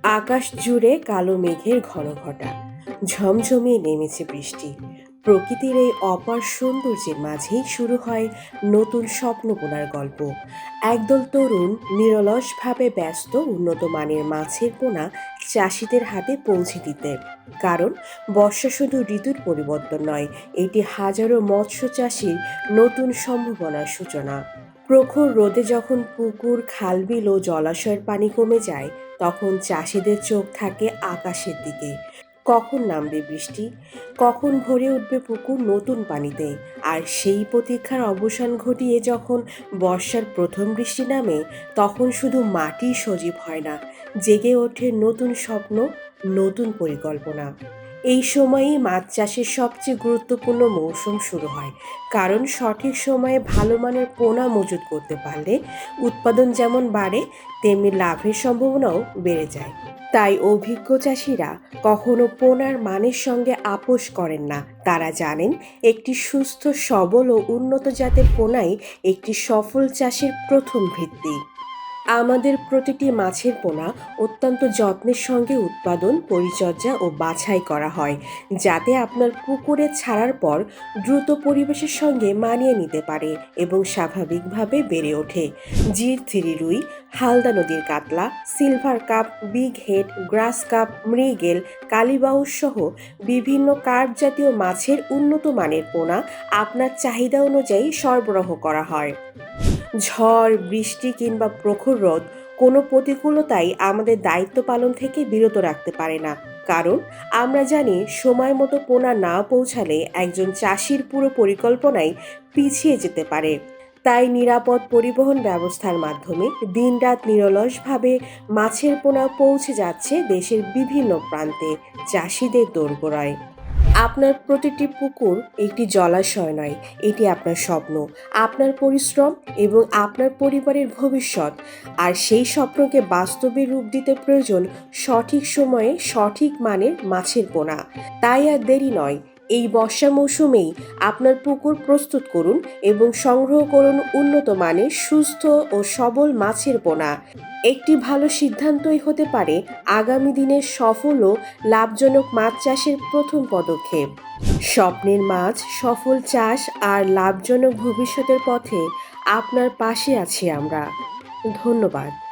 আকাশ জুড়ে কালো মেঘের ঘনঘটা, ঝমঝমিয়ে নেমেছে বৃষ্টি। প্রকৃতির এই অপার সৌন্দর্যের মাঝেই শুরু হয় নতুন স্বপ্ন বোনার গল্প। একদল তরুণ নিরলসভাবে ব্যস্ত উন্নত মানের মাছের পোনা চাষিদের হাতে পৌঁছে দিতে। কারণ বর্ষা শুধু ঋতুর পরিবর্তন নয়, এটি হাজারো মৎস্য চাষির নতুন সম্ভাবনার সূচনা। প্রখর রোদে যখন পুকুর, খালবিল ও জলাশয়ের পানি কমে যায়, তখন চাষিদের চোখ থাকে আকাশের দিকে। কখন নামবে বৃষ্টি, কখন ভরে উঠবে পুকুর নতুন পানিতে। আর সেই প্রতীক্ষার অবসান ঘটিয়ে যখন বর্ষার প্রথম বৃষ্টি নামে, তখন শুধু মাটি সজীব হয় না, জেগে ওঠে নতুন স্বপ্ন, নতুন পরিকল্পনা। এই সময়েই মাছ চাষের সবচেয়ে গুরুত্বপূর্ণ মৌসুম শুরু হয়। কারণ সঠিক সময়ে ভালো মানের পোনা মজুত করতে পারলে উৎপাদন যেমন বাড়ে, তেমনি লাভের সম্ভাবনাও বেড়ে যায়। তাই অভিজ্ঞ চাষিরা কখনো পোনার মানের সঙ্গে আপোষ করেন না। তারা জানেন, একটি সুস্থ, সবল ও উন্নত জাতের পোনাই একটি সফল চাষের প্রথম ভিত্তি। আমাদের প্রতিটি মাছের পোনা অত্যন্ত যত্নের সঙ্গে উৎপাদন, পরিচর্যা ও বাছাই করা হয়, যাতে আপনার পুকুরে ছাড়ার পর দ্রুত পরিবেশের সঙ্গে মানিয়ে নিতে পারে এবং স্বাভাবিকভাবে বেড়ে ওঠে। জির রুই, হালদা নদীর কাতলা, সিলভার কাপ, বিগ হেড, গ্রাস কাপ, মৃগেল, কালীবাউস সহ বিভিন্ন কার্প জাতীয় মাছের উন্নত মানের পোনা আপনার চাহিদা অনুযায়ী সরবরাহ করা হয়। ঝড়, বৃষ্টি কিংবা প্রখর রোদ কোনো প্রতিকূলতাই আমাদের দায়িত্ব পালন থেকে বিরত রাখতে পারে না। কারণ আমরা জানি, সময় মতো পোনা না পৌঁছালে একজন চাষির পুরো পরিকল্পনাই পিছিয়ে যেতে পারে। তাই নিরাপদ পরিবহন ব্যবস্থার মাধ্যমে দিনরাত নিরলসভাবে মাছের পোনা পৌঁছে যাচ্ছে দেশের বিভিন্ন প্রান্তে, চাষিদের দোরগোড়ায়। আপনার প্রতিটি পুকুর একটি জলাশয় নয়, এটি আপনার স্বপ্ন, আপনার পরিশ্রম এবং আপনার পরিবারের ভবিষ্যৎ। আর সেই স্বপ্নকে বাস্তবে রূপ দিতে প্রয়োজন সঠিক সময়ে সঠিক মানের মাছের পোনা। তাই আর দেরি নয়, এই বর্ষা মৌসুমেই আপনার পুকুর প্রস্তুত করুন এবং সংগ্রহ করুন উন্নত মানের সুস্থ ও সবল মাছের পোনা। একটি ভালো সিদ্ধান্তই হতে পারে আগামী দিনের সফল ও লাভজনক মাছ চাষের প্রথম পদক্ষেপ। স্বপ্নের মাছ, সফল চাষ আর লাভজনক ভবিষ্যতের পথে আপনার পাশে আছি আমরা। ধন্যবাদ।